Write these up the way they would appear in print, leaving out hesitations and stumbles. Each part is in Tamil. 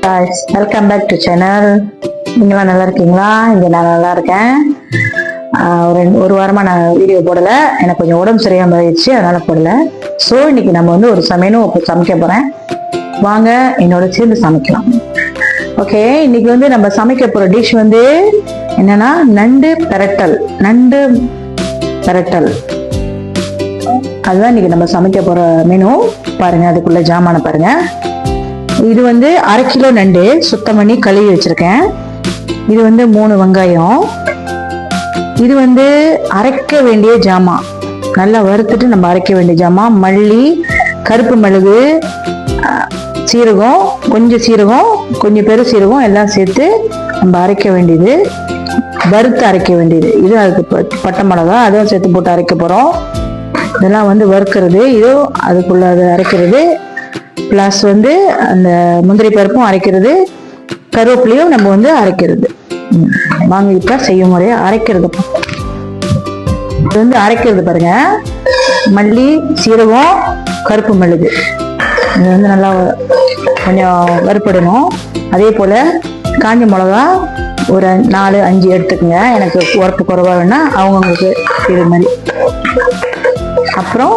Welcome back to channel. நீங்களாம் நல்லா இருக்கீங்களா? இங்கே நான் நல்லா இருக்கேன். ஒரு வாரமாக நான் வீடியோ போடலை. எனக்கு கொஞ்சம் உடம்பு சரியாமல் ஆயிடுச்சு, அதனால் போடலை. ஸோ இன்னைக்கு நம்ம வந்து ஒரு சமைக்க போகிறேன். வாங்க என்னோட சேர்ந்து சமைக்கலாம். ஓகே, இன்னைக்கு வந்து நம்ம சமைக்க போகிற டிஷ் வந்து என்னன்னா நண்டு பிரட்டல். அதுதான் இன்னைக்கு நம்ம சமைக்க போகிற மெனு. பாருங்க, அதுக்குள்ள ஜாமான பாருங்க. இது வந்து 1/2 கிலோ நண்டு சுத்தம் பண்ணி கழுவி வச்சிருக்கேன். இது வந்து 3 வெங்காயம். இது வந்து அரைக்க வேண்டிய ஜாமான், நல்லா வறுத்துட்டு நம்ம அரைக்க வேண்டிய ஜாமான். மல்லி, கருப்பு மிளகு, சீரகம், கொஞ்சம் பெரு சீரகம் எல்லாம் சேர்த்து நம்ம அரைக்க வேண்டியது, வறுத்து அரைக்க வேண்டியது. இது அதுக்கு பட்டை மிளகா அதுவும் சேர்த்து போட்டு அரைக்க போறோம். இதெல்லாம் வந்து வறுக்கிறது, இதுவும் அதுக்குள்ள அது அரைக்கிறது. பிளஸ் வந்து அந்த முந்திரி பருப்பும் அரைக்கிறது, கருவேப்பிலையும் நம்ம வந்து அரைக்கிறது. வாங்க இப்ப செய்யும் முறையா அரைக்கிறது. இது வந்து அரைக்கிறது பாருங்க. மல்லி, சீரகம், கருப்பு மிளகு இது வந்து நல்லா கொஞ்சம் வறுப்படணும். அதே போல காஞ்ச மிளகா ஒரு 4-5 எடுத்துக்கோங்க. எனக்கு உரப்பு குறைவா வேணா அவங்கவுங்களுக்கு இது மாதிரி. அப்புறம்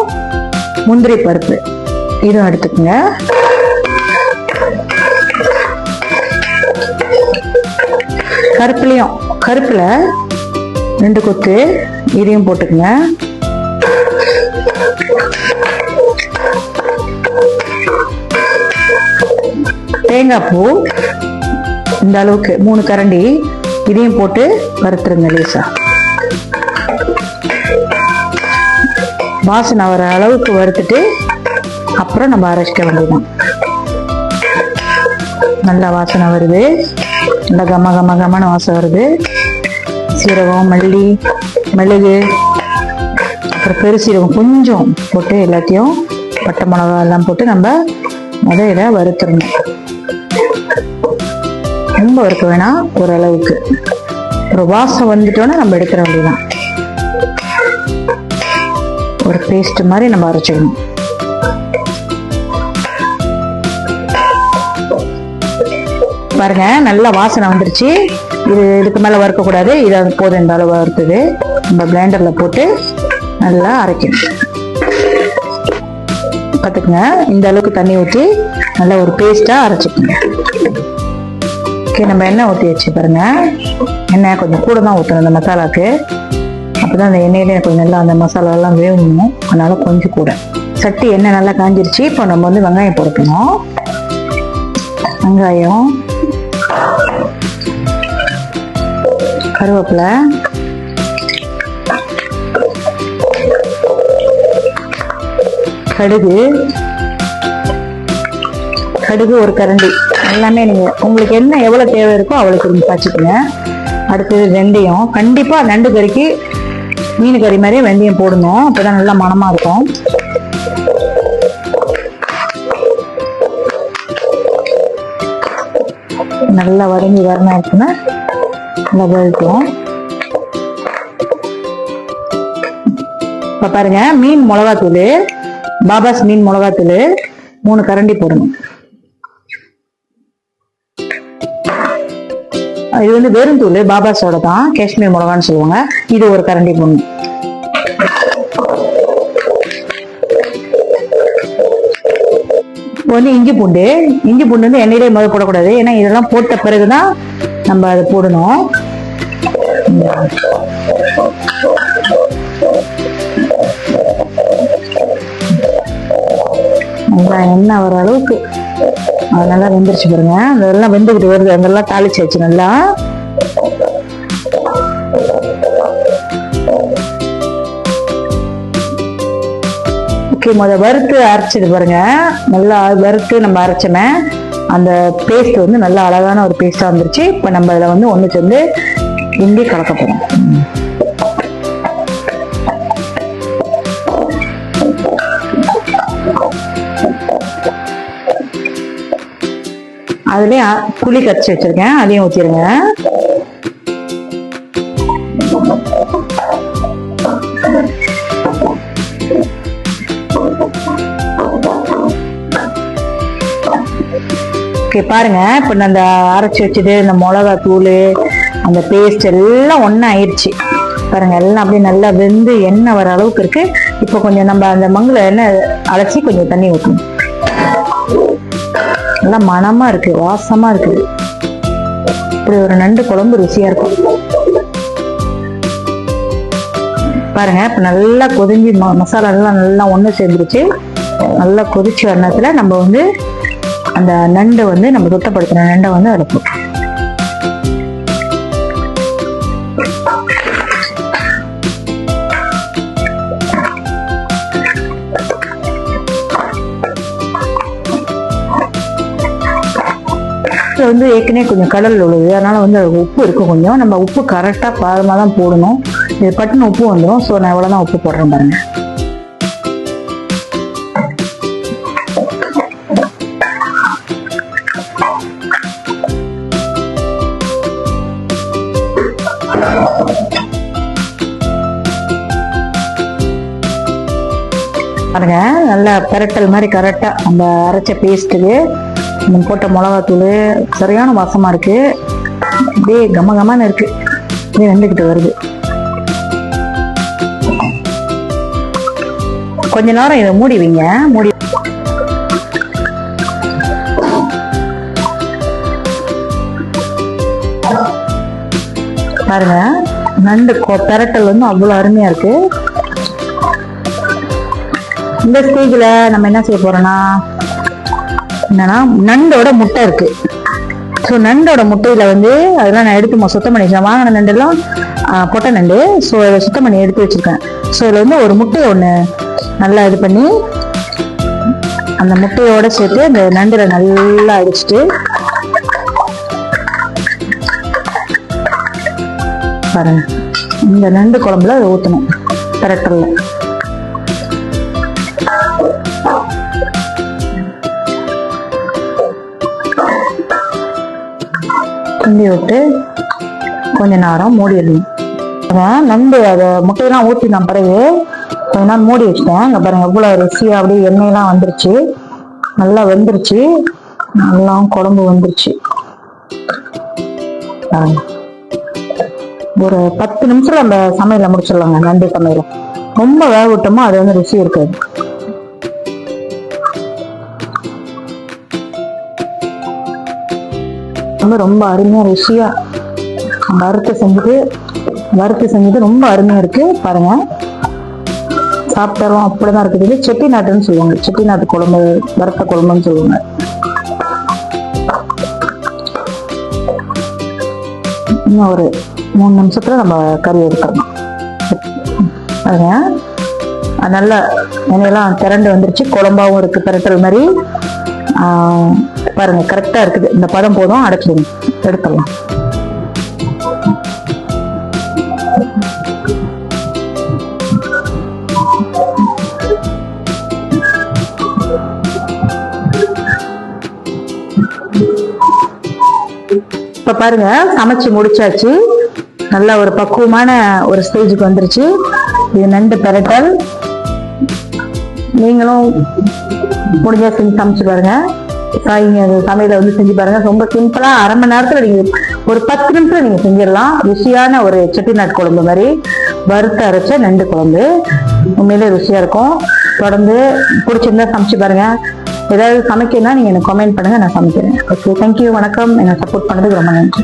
முந்திரி பருப்பு இதுவும் எடுத்துக்கோங்க. கருப்புல 2 கொத்து இதையும் போட்டுக்குங்க. தேங்காய் பூ இந்த அளவுக்கு 3 கரண்டி இதையும் போட்டு வறுத்துருங்க லேசா. வாசனை வர அளவுக்கு வறுத்துட்டு அப்புறம் நம்ம அரைச்சிக்க வேண்டியதான். நல்லா வாசனை வருது, நல்லா கம வாசனை வருது. சீரகம், மல்லி, மிளகு, அப்புறம் பெருசீரகம் கொஞ்சம் போட்டு எல்லாத்தையும் பட்டை மிளகா எல்லாம் போட்டு நம்ம இதை வறுத்துடணும். ரொம்ப வறுக்க வேணாம், ஓரளவுக்கு ஒரு வாசம் வந்துட்டோன்னா நம்ம எடுக்கிற வேண்டியதான். ஒரு பேஸ்ட் மாதிரி நம்ம அரைச்சிக்கணும். பாருங்க, நல்லா வாசனை வந்துருச்சு. இதுக்கு மேல வறுக்க கூடாது, இது போதும். இந்த அளவு வறுத்தது நம்ம பிளெண்டர்ல போட்டு நல்லா அரைக்கணும். பார்த்துக்குங்க, இந்த அளவுக்கு தண்ணி ஊற்றி நல்லா ஒரு பேஸ்டா அரைச்சிக்கோங்க. ஓகே, நம்ம எண்ணெய் ஊற்றி வச்சு பாருங்க. எண்ணெய் கொஞ்சம் கூட தான் ஊற்றணும் இந்த மசாலாவுக்கு. அப்போதான் அந்த எண்ணெயிலே கொஞ்சம் நல்லா அந்த மசாலாலாம் வேகணும். அதனால கொஞ்சம் கூட. சட்டி எண்ணெய் நல்லா காஞ்சிருச்சு. இப்போ நம்ம வந்து வெங்காயம் போடணும். வெங்காயம், கருவேப்பிலை, கடுகு ஒரு கரண்டி. எல்லாமே நீங்க உங்களுக்கு என்ன எவ்வளவு தேவை இருக்கோ அவ்வளவுக்கு நீங்க காய்ச்சிக்கங்க. அடுத்தது வெந்தயம். கண்டிப்பா நண்டு கறிக்கு மீன் கறி மாதிரியே வெந்தயம் போடணும், அப்பதான் நல்லா மணமா இருக்கும். நல்லா வதங்கி வரணும் இருக்குன்னா நல்லா வதக்கும். இப்ப பாருங்க, மீன் மிளகாத்தூள், பாபாஸ் மீன் மிளகாத்தூள் 3 கரண்டி போடணும். இது வந்து வெறும் தூள், பாபாஸோட தான், காஷ்மீர் மிளகான்னு சொல்லுவாங்க. இது ஒரு கரண்டி போடணும். இப்போ வந்து இஞ்சி பூண்டு வந்து எண்ணெயிலே முதல் போடக்கூடாது, ஏன்னா இதெல்லாம் போட்ட பிறகுதான் நம்ம அதை போடணும். எண்ணெய் வர அளவுக்கு அது நல்லா வெந்துருச்சு பாருங்க. அதெல்லாம் வெந்துகிட்டு வருது, அங்கெல்லாம் தாளிச்சாச்சு நல்லா. ஓகே, வறுத்து அரைச்சிட்டு பாருங்க. நல்லா வறுத்து நம்ம அரைச்சோமே, அந்த பேஸ்ட் வந்து நல்லா அழகான ஒரு பேஸ்டா வந்துருச்சு. இப்ப நம்ம இதுல வந்து ஒண்ணு சேர்ந்து கிண்டி கலக்க போறோம். அதுலயே புளி கரைச்சி வச்சிருக்கேன், அதையும் ஊத்திருங்க. ஓகே பாருங்க, இப்போ நான் அந்த அரைச்சி வச்சது இந்த மிளகா தூள் அந்த பேஸ்ட் எல்லாம் ஒன்றா ஆயிடுச்சு பாருங்க. எல்லாம் அப்படியே நல்லா வெந்து எண்ணெய் வர அளவுக்கு இருக்கு. இப்போ கொஞ்சம் நம்ம அந்த மங்குல எண்ணெய் அரைச்சி கொஞ்சம் தண்ணி ஊற்றணும். நல்லா மணமா இருக்கு, வாசமா இருக்குது. இப்படி ஒரு நண்டு குழம்பு ருசியா இருக்கும் பாருங்க. இப்ப நல்லா கொதிஞ்சு மசாலா எல்லாம் நல்லா ஒண்ணு சேர்ந்துருச்சு. நல்லா கொதிச்ச எண்ணத்துல நம்ம வந்து அந்த நண்டை வந்து நம்ம சுத்தப்படுத்தின நண்டை வந்து அரைப்போம். வந்து ஏற்கனவே கொஞ்சம் கடல் உள்ளது, அதனால வந்து உப்பு இருக்கும் கொஞ்சம். நம்ம உப்பு கரெக்டா பாரமா தான் போடணும். இது பட்டுன்னு உப்பு வந்துடும். ஸோ நான் எவ்வளவுதான் உப்பு போடுறேன் பாருங்க. பாருங்க, நல்லா பெரட்டல் மாதிரி கரெக்டா அந்த அரைச்ச பேஸ்ட்டுக்கு போட்ட மிளகாத்தூள் சரியான வாசமா இருக்கு. அப்படியே கம கமன்னு இருக்கு, அப்படியே வெந்துக்கிட்டு வருது. கொஞ்ச நேரம் இதை மூடி வைங்க. மூடி பாருங்க, நண்டு பெரட்டல் வந்து அவ்வளவு அருமையா இருக்கு. இந்த ஸ்டேஜ்ல நம்ம என்ன செய்ய போறோம்னா, என்னன்னா நண்டோட முட்டை இருக்கு. ஸோ நண்டோட முட்டையில வந்து அதெல்லாம் நான் எடுத்து சுத்தம் பண்ணி வச்சேன். வாங்கின நண்டெல்லாம் பொட்டை நண்டு. ஸோ அதை சுத்தம் பண்ணி எடுத்து வச்சிருக்கேன். ஸோ இதில் வந்து ஒரு முட்டையை ஒன்று நல்லா இது பண்ணி அந்த முட்டையோட சேர்த்து அந்த நண்டுல நல்லா அடிச்சுட்டு பாருங்க, இந்த நண்டு குழம்புல அதை ஊற்றணும். பெரட்டல்ல கிண்டி விட்டு கொஞ்ச நேரம் மூடிடணும். நண்டு அதை முட்டையெல்லாம் ஊற்றி நான் பிறகு கொஞ்ச நேரம் மூடி வச்சிட்டேன். இங்க பாருங்க எவ்வளவு ருசியா அப்படியே எண்ணெயெல்லாம் வந்துருச்சு, நல்லா வெந்துருச்சு, நல்லா குழம்பு வந்துருச்சு. ஒரு 10 நிமிஷத்துல அந்த சமையலை முடிச்சிடலாங்க. நண்டு சமையல ரொம்ப வேக விட்டோமோ அது வந்து ருசி இருக்காது. ரொம்ப அருமையா ருசியா வறுத்து செஞ்சது ரொம்ப அருமையா இருக்கு பாருங்க. சாப்பிட்டாலும் அப்படிதான் இருக்குது. செட்டி நாட்டுன்னு சொல்லுவாங்க, செட்டி நாட்டு குழம்பு, வறுத்த குழம்புன்னு சொல்லுவாங்க. இன்னும் ஒரு 3 நிமிஷத்துல நம்ம கறி எடுத்துடலாம். பாருங்க, நல்லா எண்ணெயெல்லாம் திரண்டு வந்துருச்சு, குழம்பாவும் இருக்கு, பெரட்டல் மாதிரி. பாருங்க கரெக்டா இருக்குது. இந்த பதம் போதும், அடைச்சிடுங்க, எடுத்துடலாம். இப்ப பாருங்க, சமைச்சு முடிச்சாச்சு. நல்ல ஒரு பக்குவமான ஒரு ஸ்டேஜுக்கு வந்துருச்சு. இது நண்டு பெரட்டல். நீங்களும் முடிஞ்சா செஞ்சு சமைச்சு பாருங்க. சமையல வந்து செஞ்சு பாருங்க. ரொம்ப சிம்பிளா 1/2 மணி நேரத்துல நீங்க ஒரு 10 நிமிஷத்துல நீங்க செஞ்சிடலாம். ருசியான ஒரு செட்டிநாட்டு குழம்பு மாதிரி வறுத்து அரைச்ச நண்டு குழம்பு உண்மையிலே ருசியா இருக்கும். தொடர்ந்து பிடிச்சிருந்தா சமைச்சு பாருங்க. ஏதாவது சமைக்கணும்னா நீங்க எனக்கு கமெண்ட் பண்ணுங்க, நான் சமைக்கிறேன். ஓகே, தேங்க்யூ, வணக்கம். என்னை சப்போர்ட் பண்ணதுக்கு ரொம்ப நன்றி.